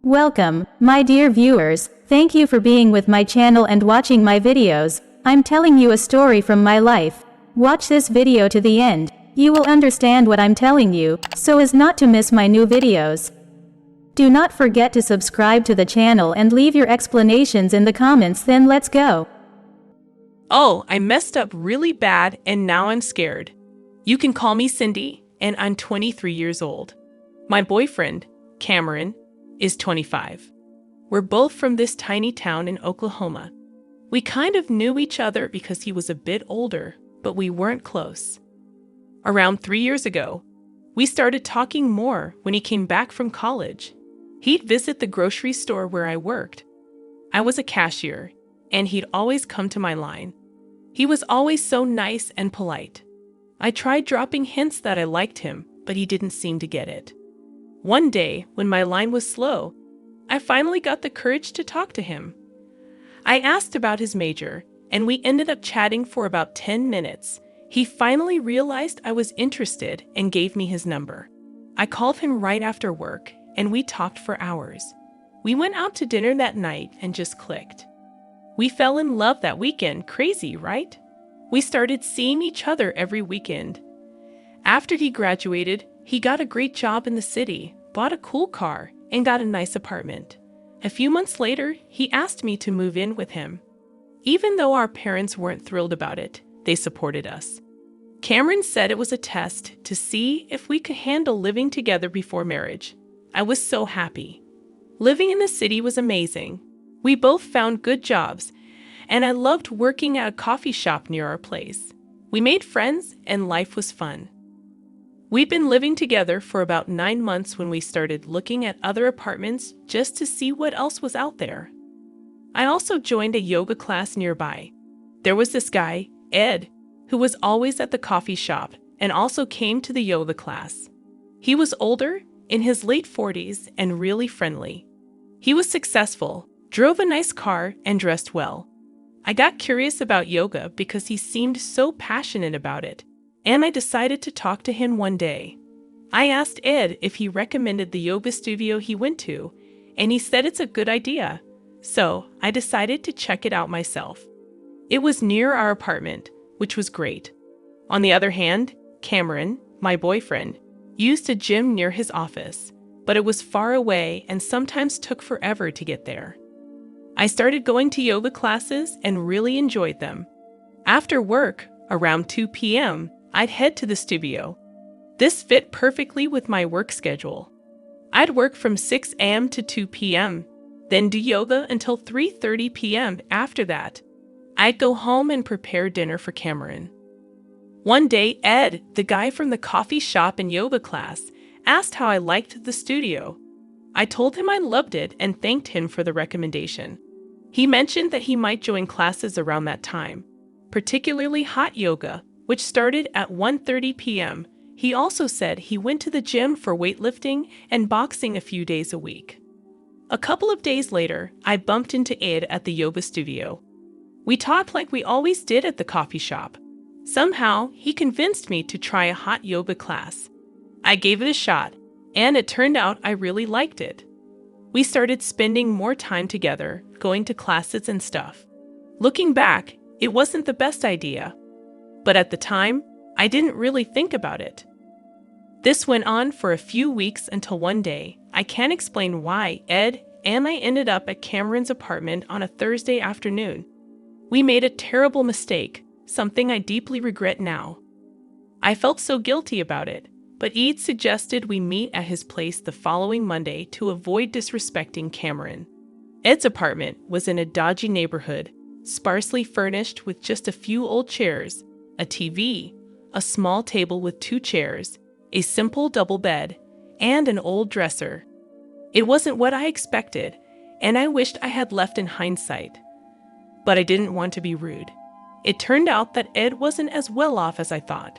Welcome, my dear viewers. Thank you for being with my channel and watching my videos. I'm telling you a story from my life. Watch this video to the end. You will understand what I'm telling you, so as not to miss my new videos. Do not forget to subscribe to the channel and leave your explanations in the comments. Then let's go. Oh, I messed up really bad and now I'm scared. You can call me Cindy, and I'm 23 years old. My boyfriend, Cameron, is 25. We're both from this tiny town in Oklahoma. We kind of knew each other because he was a bit older, but we weren't close. Around 3 years ago, we started talking more when he came back from college. He'd visit the grocery store where I worked. I was a cashier, and he'd always come to my line. He was always so nice and polite. I tried dropping hints that I liked him, but he didn't seem to get it. One day, when my line was slow, I finally got the courage to talk to him. I asked about his major, and we ended up chatting for about 10 minutes. He finally realized I was interested and gave me his number. I called him right after work, and we talked for hours. We went out to dinner that night and just clicked. We fell in love that weekend. Crazy, right? We started seeing each other every weekend. After he graduated, he got a great job in the city, bought a cool car, and got a nice apartment. A few months later, he asked me to move in with him. Even though our parents weren't thrilled about it, they supported us. Cameron said it was a test to see if we could handle living together before marriage. I was so happy. Living in the city was amazing. We both found good jobs, and I loved working at a coffee shop near our place. We made friends, and life was fun. We'd been living together for about 9 months when we started looking at other apartments just to see what else was out there. I also joined a yoga class nearby. There was this guy, Ed, who was always at the coffee shop and also came to the yoga class. He was older, in his late 40s, and really friendly. He was successful, drove a nice car, and dressed well. I got curious about yoga because he seemed so passionate about it, and I decided to talk to him one day. I asked Ed if he recommended the yoga studio he went to, and he said it's a good idea. So I decided to check it out myself. It was near our apartment, which was great. On the other hand, Cameron, my boyfriend, used a gym near his office, but it was far away and sometimes took forever to get there. I started going to yoga classes and really enjoyed them. After work, around 2 p.m., I'd head to the studio. This fit perfectly with my work schedule. I'd work from 6 a.m. to 2 p.m., then do yoga until 3:30 p.m. After that, I'd go home and prepare dinner for Cameron. One day, Ed, the guy from the coffee shop and yoga class, asked how I liked the studio. I told him I loved it and thanked him for the recommendation. He mentioned that he might join classes around that time, particularly hot yoga, which started at 1:30 p.m. He also said he went to the gym for weightlifting and boxing a few days a week. A couple of days later, I bumped into Ed at the yoga studio. We talked like we always did at the coffee shop. Somehow, he convinced me to try a hot yoga class. I gave it a shot, and it turned out I really liked it. We started spending more time together, going to classes and stuff. Looking back, it wasn't the best idea. But at the time, I didn't really think about it. This went on for a few weeks until one day, I can't explain why, Ed and I ended up at Cameron's apartment on a Thursday afternoon. We made a terrible mistake, something I deeply regret now. I felt so guilty about it, but Ed suggested we meet at his place the following Monday to avoid disrespecting Cameron. Ed's apartment was in a dodgy neighborhood, sparsely furnished with just a few old chairs, a TV, a small table with 2 chairs, a simple double bed, and an old dresser. It wasn't what I expected, and I wished I had left in hindsight. But I didn't want to be rude. It turned out that Ed wasn't as well off as I thought.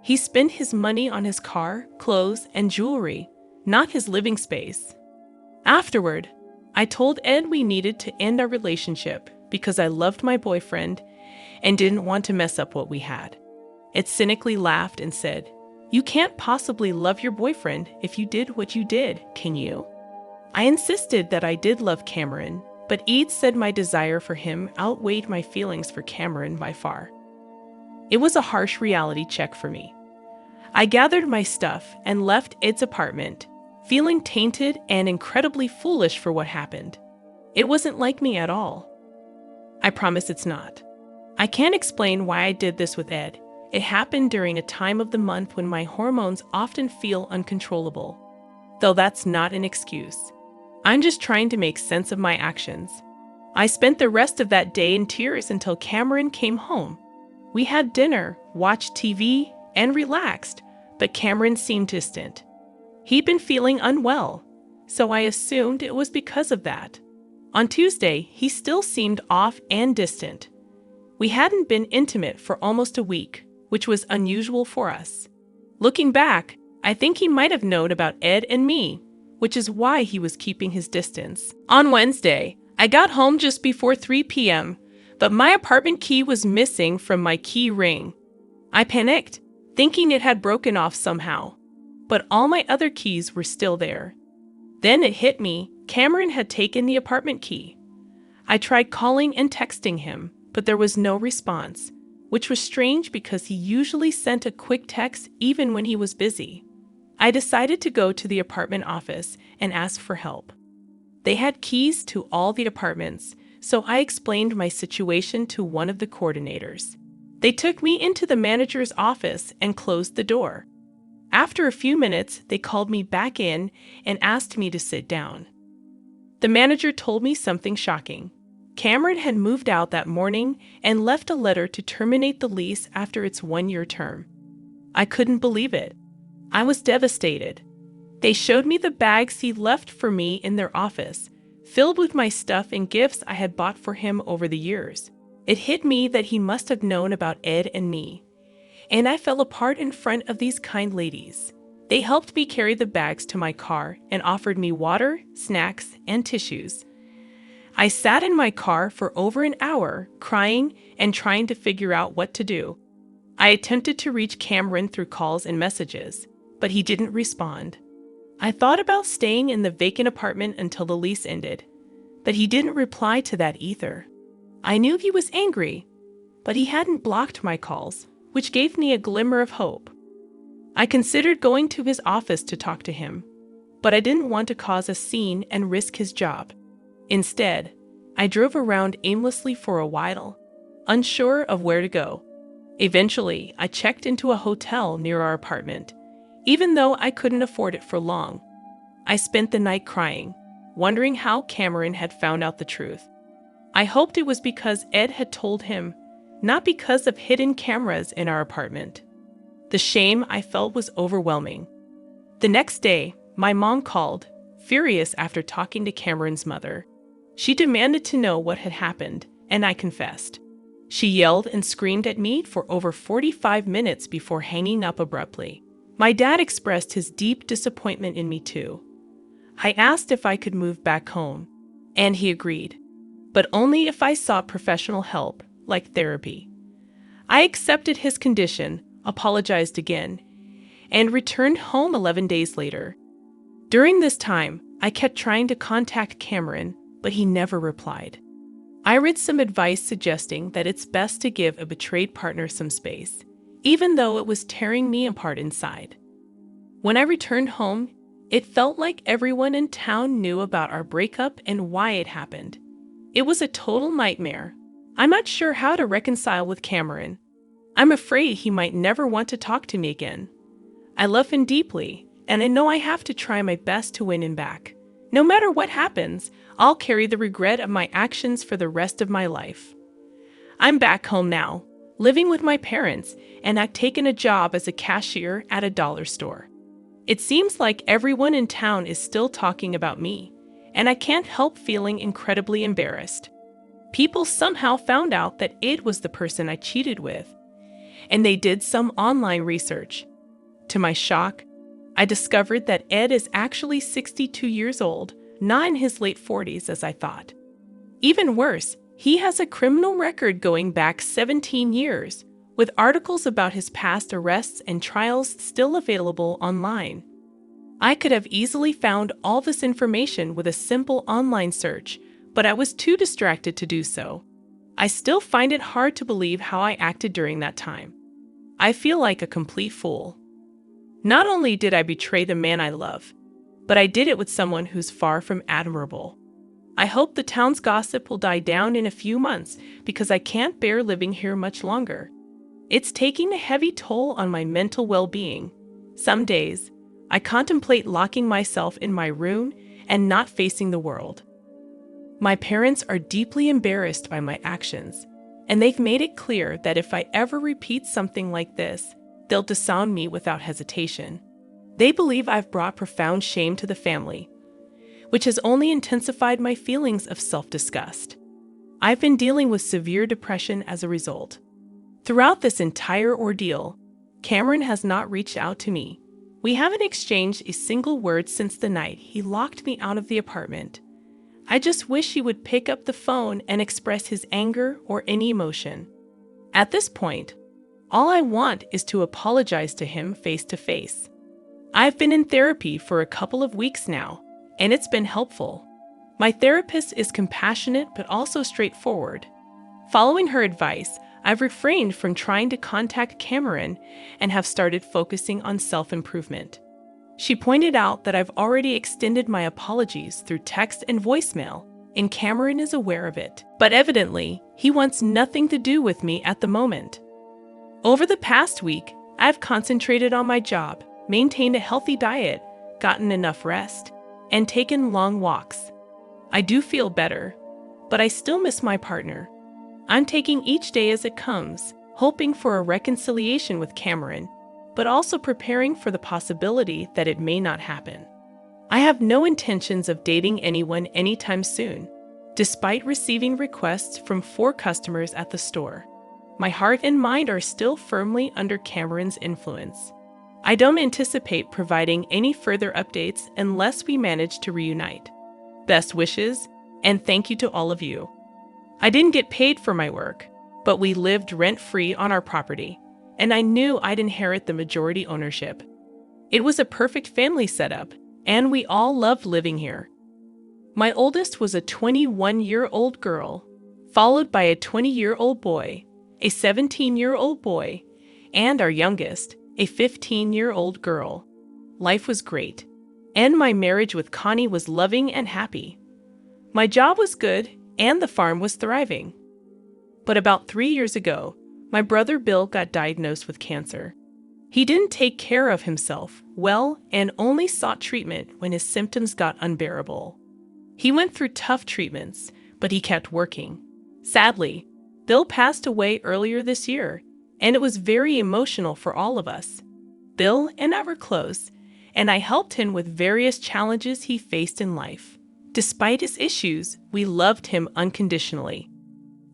He spent his money on his car, clothes, and jewelry, not his living space. Afterward, I told Ed we needed to end our relationship because I loved my boyfriend and didn't want to mess up what we had. Ed cynically laughed and said, "You can't possibly love your boyfriend if you did what you did, can you?" I insisted that I did love Cameron, but Ed said my desire for him outweighed my feelings for Cameron by far. It was a harsh reality check for me. I gathered my stuff and left Ed's apartment, feeling tainted and incredibly foolish for what happened. It wasn't like me at all. I promise it's not. I can't explain why I did this with Ed. It happened during a time of the month when my hormones often feel uncontrollable. Though that's not an excuse. I'm just trying to make sense of my actions. I spent the rest of that day in tears until Cameron came home. We had dinner, watched TV, and relaxed, but Cameron seemed distant. He'd been feeling unwell, so I assumed it was because of that. On Tuesday, he still seemed off and distant. We hadn't been intimate for almost a week, which was unusual for us. Looking back, I think he might have known about Ed and me, which is why he was keeping his distance. On Wednesday, I got home just before 3 p.m., but my apartment key was missing from my key ring. I panicked, thinking it had broken off somehow, but all my other keys were still there. Then it hit me, Cameron had taken the apartment key. I tried calling and texting him, but there was no response, which was strange because he usually sent a quick text even when he was busy. I decided to go to the apartment office and ask for help. They had keys to all the apartments, so I explained my situation to one of the coordinators. They took me into the manager's office and closed the door. After a few minutes, they called me back in and asked me to sit down. The manager told me something shocking. Cameron had moved out that morning and left a letter to terminate the lease after its 1-year term. I couldn't believe it. I was devastated. They showed me the bags he left for me in their office, filled with my stuff and gifts I had bought for him over the years. It hit me that he must have known about Ed and me, and I fell apart in front of these kind ladies. They helped me carry the bags to my car and offered me water, snacks, and tissues. I sat in my car for over an hour, crying and trying to figure out what to do. I attempted to reach Cameron through calls and messages, but he didn't respond. I thought about staying in the vacant apartment until the lease ended, but he didn't reply to that either. I knew he was angry, but he hadn't blocked my calls, which gave me a glimmer of hope. I considered going to his office to talk to him, but I didn't want to cause a scene and risk his job. Instead, I drove around aimlessly for a while, unsure of where to go. Eventually, I checked into a hotel near our apartment, even though I couldn't afford it for long. I spent the night crying, wondering how Cameron had found out the truth. I hoped it was because Ed had told him, not because of hidden cameras in our apartment. The shame I felt was overwhelming. The next day, my mom called, furious after talking to Cameron's mother. She demanded to know what had happened, and I confessed. She yelled and screamed at me for over 45 minutes before hanging up abruptly. My dad expressed his deep disappointment in me too. I asked if I could move back home, and he agreed, but only if I sought professional help, like therapy. I accepted his condition, apologized again, and returned home 11 days later. During this time, I kept trying to contact Cameron, but he never replied. I read some advice suggesting that it's best to give a betrayed partner some space, even though it was tearing me apart inside. When I returned home, it felt like everyone in town knew about our breakup and why it happened. It was a total nightmare. I'm not sure how to reconcile with Cameron. I'm afraid he might never want to talk to me again. I love him deeply, and I know I have to try my best to win him back. No matter what happens, I'll carry the regret of my actions for the rest of my life. I'm back home now, living with my parents, and I've taken a job as a cashier at a dollar store. It seems like everyone in town is still talking about me, and I can't help feeling incredibly embarrassed. People somehow found out that Ed was the person I cheated with, and they did some online research. To my shock, I discovered that Ed is actually 62 years old, not in his late 40s as I thought. Even worse, he has a criminal record going back 17 years, with articles about his past arrests and trials still available online. I could have easily found all this information with a simple online search, but I was too distracted to do so. I still find it hard to believe how I acted during that time. I feel like a complete fool. Not only did I betray the man I love, but I did it with someone who's far from admirable. I hope the town's gossip will die down in a few months because I can't bear living here much longer. It's taking a heavy toll on my mental well-being. Some days, I contemplate locking myself in my room and not facing the world. My parents are deeply embarrassed by my actions, and they've made it clear that if I ever repeat something like this, they'll disown me without hesitation. They believe I've brought profound shame to the family, which has only intensified my feelings of self-disgust. I've been dealing with severe depression as a result. Throughout this entire ordeal, Cameron has not reached out to me. We haven't exchanged a single word since the night he locked me out of the apartment. I just wish he would pick up the phone and express his anger or any emotion. At this point, all I want is to apologize to him face to face. I've been in therapy for a couple of weeks now, and it's been helpful. My therapist is compassionate but also straightforward. Following her advice, I've refrained from trying to contact Cameron and have started focusing on self-improvement. She pointed out that I've already extended my apologies through text and voicemail, and Cameron is aware of it. But evidently, he wants nothing to do with me at the moment. Over the past week, I've concentrated on my job, maintained a healthy diet, gotten enough rest, and taken long walks. I do feel better, but I still miss my partner. I'm taking each day as it comes, hoping for a reconciliation with Cameron, but also preparing for the possibility that it may not happen. I have no intentions of dating anyone anytime soon, despite receiving requests from 4 customers at the store. My heart and mind are still firmly under Cameron's influence. I don't anticipate providing any further updates unless we manage to reunite. Best wishes, and thank you to all of you. I didn't get paid for my work, but we lived rent-free on our property, and I knew I'd inherit the majority ownership. It was a perfect family setup, and we all loved living here. My oldest was a 21-year-old girl, followed by a 20-year-old boy, a 17-year-old boy, and our youngest, a 15-year-old girl. Life was great, and my marriage with Connie was loving and happy. My job was good, and the farm was thriving. But about 3 years ago, my brother Bill got diagnosed with cancer. He didn't take care of himself well and only sought treatment when his symptoms got unbearable. He went through tough treatments, but he kept working. Sadly, Bill passed away earlier this year, and it was very emotional for all of us. Bill and I were close, and I helped him with various challenges he faced in life. Despite his issues, we loved him unconditionally.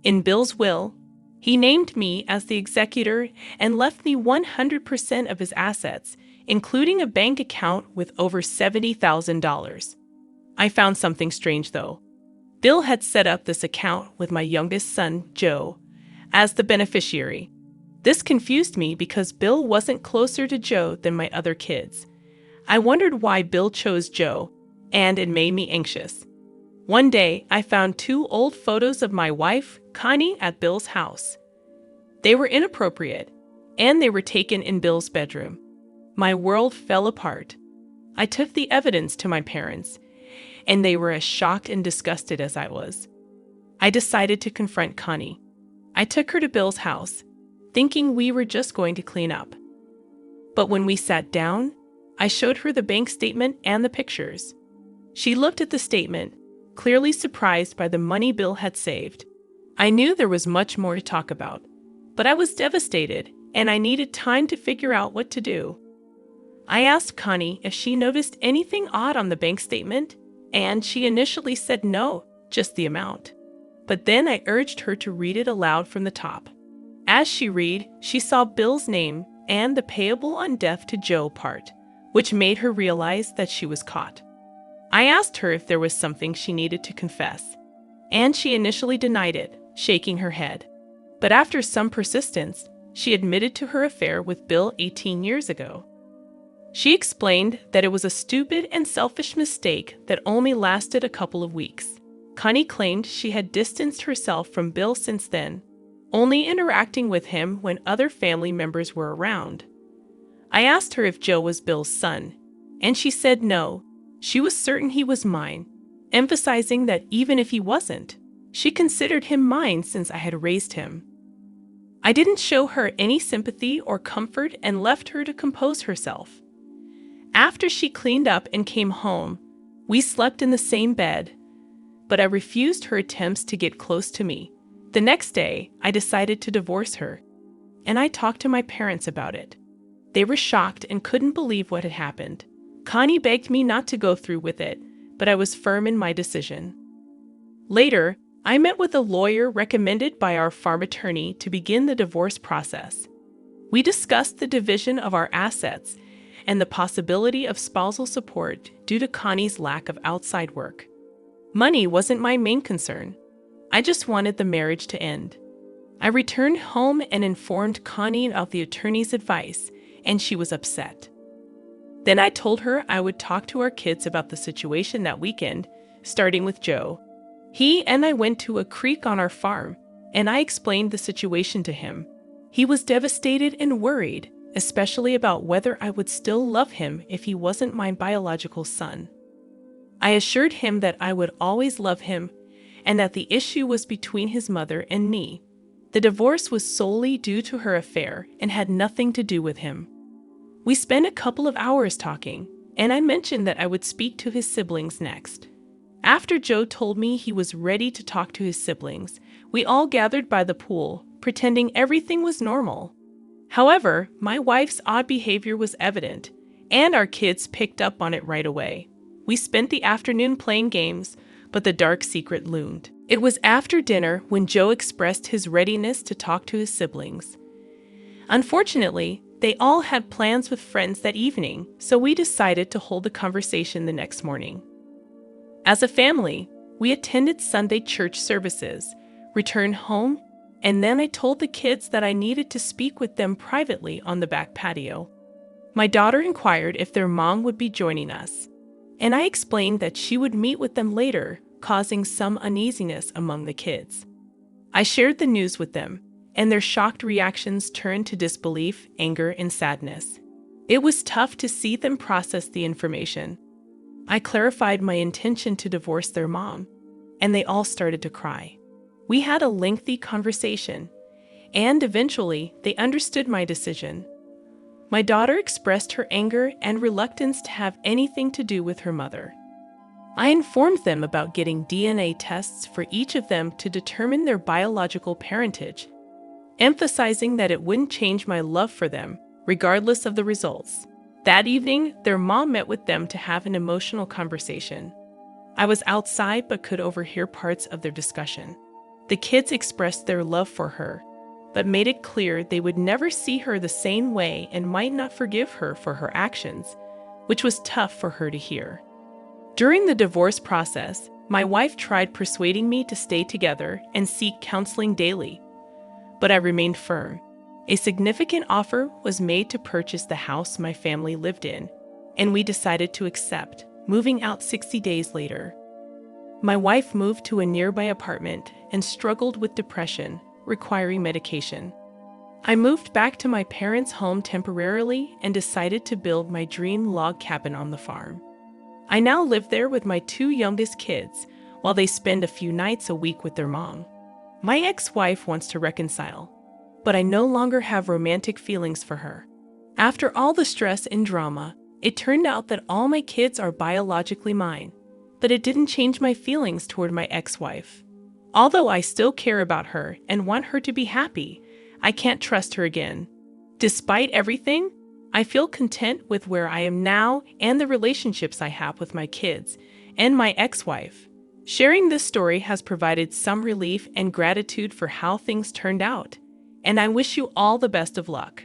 In Bill's will, he named me as the executor and left me 100% of his assets, including a bank account with over $70,000. I found something strange, though. Bill had set up this account with my youngest son, Joe, as the beneficiary. This confused me because Bill wasn't closer to Joe than my other kids. I wondered why Bill chose Joe, and it made me anxious. One day, I found 2 old photos of my wife, Connie, at Bill's house. They were inappropriate, and they were taken in Bill's bedroom. My world fell apart. I took the evidence to my parents, and they were as shocked and disgusted as I was. I decided to confront Connie. I took her to Bill's house, thinking we were just going to clean up. But when we sat down, I showed her the bank statement and the pictures. She looked at the statement, clearly surprised by the money Bill had saved. I knew there was much more to talk about, but I was devastated, and I needed time to figure out what to do. I asked Connie if she noticed anything odd on the bank statement, and she initially said no, just the amount. But then I urged her to read it aloud from the top. As she read, she saw Bill's name and the payable on death to Joe part, which made her realize that she was caught. I asked her if there was something she needed to confess, and she initially denied it, shaking her head. But after some persistence, she admitted to her affair with Bill 18 years ago. She explained that it was a stupid and selfish mistake that only lasted a couple of weeks. Connie claimed she had distanced herself from Bill since then, only interacting with him when other family members were around. I asked her if Joe was Bill's son, and she said no, she was certain he was mine, emphasizing that even if he wasn't, she considered him mine since I had raised him. I didn't show her any sympathy or comfort and left her to compose herself. After she cleaned up and came home, we slept in the same bed, but I refused her attempts to get close to me. The next day, I decided to divorce her, and I talked to my parents about it. They were shocked and couldn't believe what had happened. Connie begged me not to go through with it, but I was firm in my decision. Later, I met with a lawyer recommended by our farm attorney to begin the divorce process. We discussed the division of our assets and the possibility of spousal support due to Connie's lack of outside work. Money wasn't my main concern. I just wanted the marriage to end. I returned home and informed Connie of the attorney's advice, and she was upset. Then I told her I would talk to our kids about the situation that weekend, starting with Joe. He and I went to a creek on our farm, and I explained the situation to him. He was devastated and worried, especially about whether I would still love him if he wasn't my biological son. I assured him that I would always love him and that the issue was between his mother and me. The divorce was solely due to her affair and had nothing to do with him. We spent a couple of hours talking, and I mentioned that I would speak to his siblings next. After Joe told me he was ready to talk to his siblings, we all gathered by the pool, pretending everything was normal. However, my wife's odd behavior was evident, and our kids picked up on it right away. We spent the afternoon playing games, but the dark secret loomed. It was after dinner when Joe expressed his readiness to talk to his siblings. Unfortunately, they all had plans with friends that evening, so we decided to hold the conversation the next morning. As a family, we attended Sunday church services, returned home, and then I told the kids that I needed to speak with them privately on the back patio. My daughter inquired if their mom would be joining us, and I explained that she would meet with them later, causing some uneasiness among the kids. I shared the news with them, and their shocked reactions turned to disbelief, anger, and sadness. It was tough to see them process the information. I clarified my intention to divorce their mom, and they all started to cry. We had a lengthy conversation, and eventually they understood my decision. My daughter expressed her anger and reluctance to have anything to do with her mother. I informed them about getting DNA tests for each of them to determine their biological parentage, emphasizing that it wouldn't change my love for them, regardless of the results. That evening, their mom met with them to have an emotional conversation. I was outside but could overhear parts of their discussion. The kids expressed their love for her, but made it clear they would never see her the same way and might not forgive her for her actions, which was tough for her to hear. During the divorce process, my wife tried persuading me to stay together and seek counseling daily, but I remained firm. A significant offer was made to purchase the house my family lived in, and we decided to accept, moving out 60 days later. My wife moved to a nearby apartment and struggled with depression, requiring medication. I moved back to my parents' home temporarily and decided to build my dream log cabin on the farm. I now live there with my 2 youngest kids, while they spend a few nights a week with their mom. My ex-wife wants to reconcile, but I no longer have romantic feelings for her. After all the stress and drama, it turned out that all my kids are biologically mine, but it didn't change my feelings toward my ex-wife. Although I still care about her and want her to be happy, I can't trust her again. Despite everything, I feel content with where I am now and the relationships I have with my kids and my ex-wife. Sharing this story has provided some relief and gratitude for how things turned out, and I wish you all the best of luck.